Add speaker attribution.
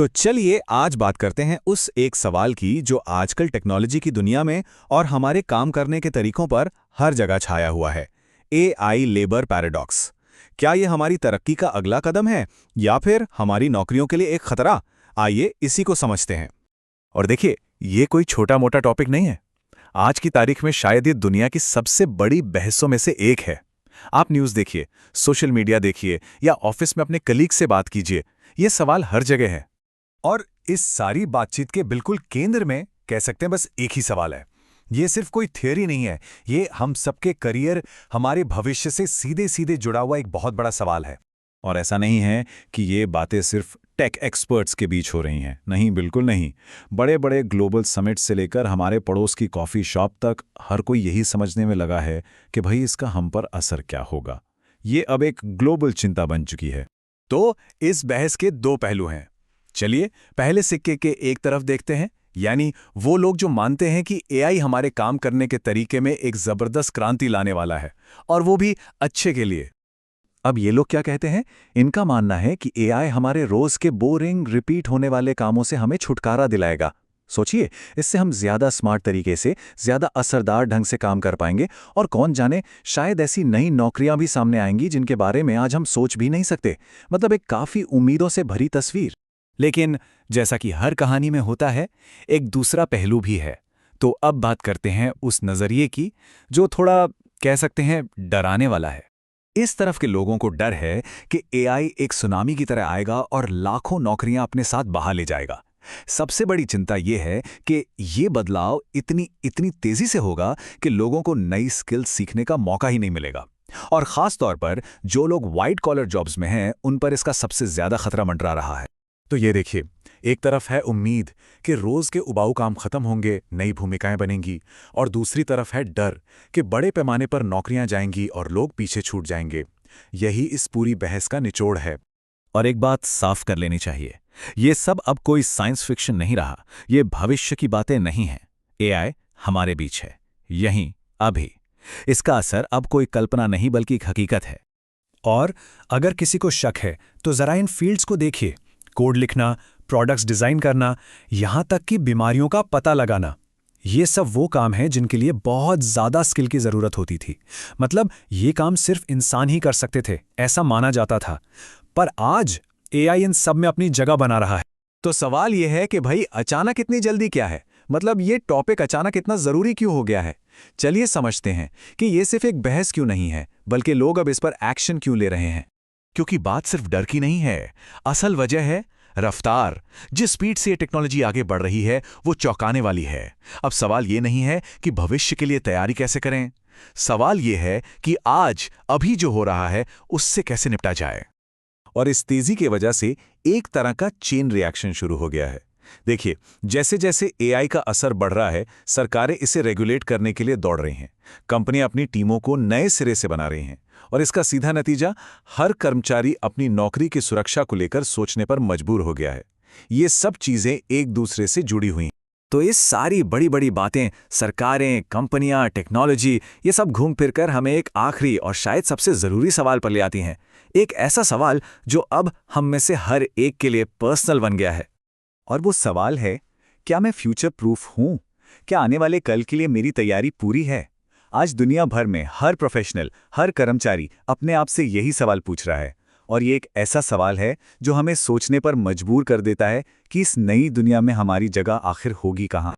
Speaker 1: तो चलिए आज बात करते हैं उस एक सवाल की जो आजकल टेक्नोलॉजी की दुनिया में और हमारे काम करने के तरीकों पर हर जगह छाया हुआ है। AI labour paradox. क्या ये हमारी तरक्की का अगला कदम है या फिर हमारी नौकरियों के लिए एक खतरा? आइए इसी को समझते हैं।
Speaker 2: और देखिए, ये कोई छोटा मोटा टॉपिक नहीं है। आज की तारीख में शायद ये दुनिया की सबसे बड़ी बहसों में से एक है। आप न्यूज़ देखिए, सोशल मीडिया देखिए या ऑफिस में अपने कलीग से बात कीजिए, ये सवाल हर जगह है।
Speaker 3: और इस सारी बातचीत के बिल्कुल केंद्र में कह सकते हैं बस एक ही सवाल है। ये सिर्फ कोई थियरी नहीं है, ये हम सबके करियर, हमारे भविष्य से सीधे सीधे जुड़ा हुआ एक बहुत बड़ा सवाल है।
Speaker 2: और ऐसा नहीं है कि ये बातें सिर्फ टेक एक्सपर्ट्स के बीच हो रही हैं। नहीं, बिल्कुल नहीं। बड़े बड़े ग्लोबल समिट से लेकर हमारे पड़ोस की कॉफ़ी शॉप तक हर कोई यही समझने में लगा है कि भाई इसका हम पर असर क्या होगा। ये अब एक ग्लोबल चिंता बन चुकी है।
Speaker 3: तो इस बहस के दो पहलू हैं। चलिए पहले सिक्के के एक तरफ देखते हैं, यानी वो लोग जो मानते हैं कि एआई हमारे काम करने के तरीके में एक जबरदस्त क्रांति लाने वाला है, और वो भी अच्छे के लिए।
Speaker 2: अब ये लोग क्या कहते हैं? इनका मानना है कि एआई हमारे रोज के बोरिंग रिपीट होने वाले कामों से हमें छुटकारा दिलाएगा। सोचिए, इससे हम ज्यादा स्मार्ट तरीके से, ज्यादा असरदार ढंग से काम कर पाएंगे, और कौन जाने शायद ऐसी नई नौकरियां भी सामने आएंगी जिनके बारे में आज हम सोच भी नहीं सकते। मतलब एक काफी उम्मीदों से भरी तस्वीर।
Speaker 3: लेकिन जैसा कि हर कहानी में होता है, एक दूसरा पहलू भी है। तो अब बात करते हैं उस नजरिए की जो थोड़ा कह सकते हैं डराने वाला है। इस तरफ के लोगों को डर है कि एआई एक सुनामी की तरह आएगा और लाखों नौकरियां अपने साथ बहा ले जाएगा। सबसे बड़ी चिंता यह है कि ये बदलाव इतनी तेजी से होगा कि लोगों को नई स्किल सीखने का मौका ही नहीं मिलेगा। और खास तौर पर जो लोग वाइट कॉलर जॉब्स में हैं, उन पर इसका सबसे ज्यादा खतरा मंडरा रहा है। तो ये देखिए, एक तरफ है उम्मीद कि रोज के उबाऊ काम खत्म होंगे, नई भूमिकाएं बनेंगी, और दूसरी तरफ है डर कि बड़े पैमाने पर नौकरियां जाएंगी और लोग पीछे छूट जाएंगे। यही इस पूरी बहस का निचोड़ है।
Speaker 2: और एक बात साफ कर लेनी चाहिए, ये सब अब कोई साइंस फिक्शन नहीं रहा, ये भविष्य की बातें नहीं हैं। एआई हमारे बीच है, यहीं, अभी। इसका असर अब कोई कल्पना नहीं बल्कि एक हकीकत है।
Speaker 4: और अगर किसी को शक है तो जरा इन फील्ड्स को देखिए। कोड लिखना, प्रोडक्ट्स डिजाइन करना, यहां तक कि बीमारियों का पता लगाना, ये सब वो काम हैं जिनके लिए बहुत ज्यादा स्किल की जरूरत होती थी। मतलब ये काम सिर्फ इंसान ही कर सकते थे, ऐसा माना जाता था। पर आज एआई इन सब में अपनी जगह बना रहा है।
Speaker 3: तो सवाल यह है कि भाई अचानक इतनी जल्दी क्या है? मतलब ये टॉपिक अचानक इतना जरूरी क्यों हो गया है? चलिए समझते हैं कि ये सिर्फ एक बहस क्यों नहीं है, बल्कि लोग अब इस पर एक्शन क्यों ले रहे हैं। क्योंकि बात सिर्फ डर की नहीं है, असल वजह है रफ्तार। जिस स्पीड से ये टेक्नोलॉजी आगे बढ़ रही है वो चौंकाने वाली है। अब सवाल ये नहीं है कि भविष्य के लिए तैयारी कैसे करें, सवाल ये है कि आज अभी जो हो रहा है उससे कैसे निपटा जाए। और इस तेजी की वजह से एक तरह का चेन रिएक्शन शुरू हो गया है। देखिए, जैसे जैसे एआई का असर बढ़ रहा है, सरकारें इसे रेगुलेट करने के लिए दौड़ रही हैं। कंपनियां अपनी टीमों को नए सिरे से बना रही हैं, और इसका सीधा नतीजा हर कर्मचारी अपनी नौकरी की सुरक्षा को लेकर सोचने पर मजबूर हो गया है। ये सब चीजें एक दूसरे से जुड़ी हुई हैं। तो इस सारी बड़ी बड़ी बातें, सरकारें, कंपनियां, टेक्नोलॉजी, ये सब घूम फिरकर हमें एक आखिरी और शायद सबसे जरूरी सवाल पर ले आती हैं। एक ऐसा सवाल जो अब हम में से हर एक के लिए पर्सनल बन गया है। और वो सवाल है, क्या मैं फ्यूचर प्रूफ हूं? क्या आने वाले कल के लिए मेरी तैयारी पूरी है? आज दुनिया भर में हर प्रोफेशनल, हर कर्मचारी अपने आप से यही सवाल पूछ रहा है। और ये एक ऐसा सवाल है जो हमें सोचने पर मजबूर कर देता है कि इस नई दुनिया में हमारी जगह आखिर होगी कहां।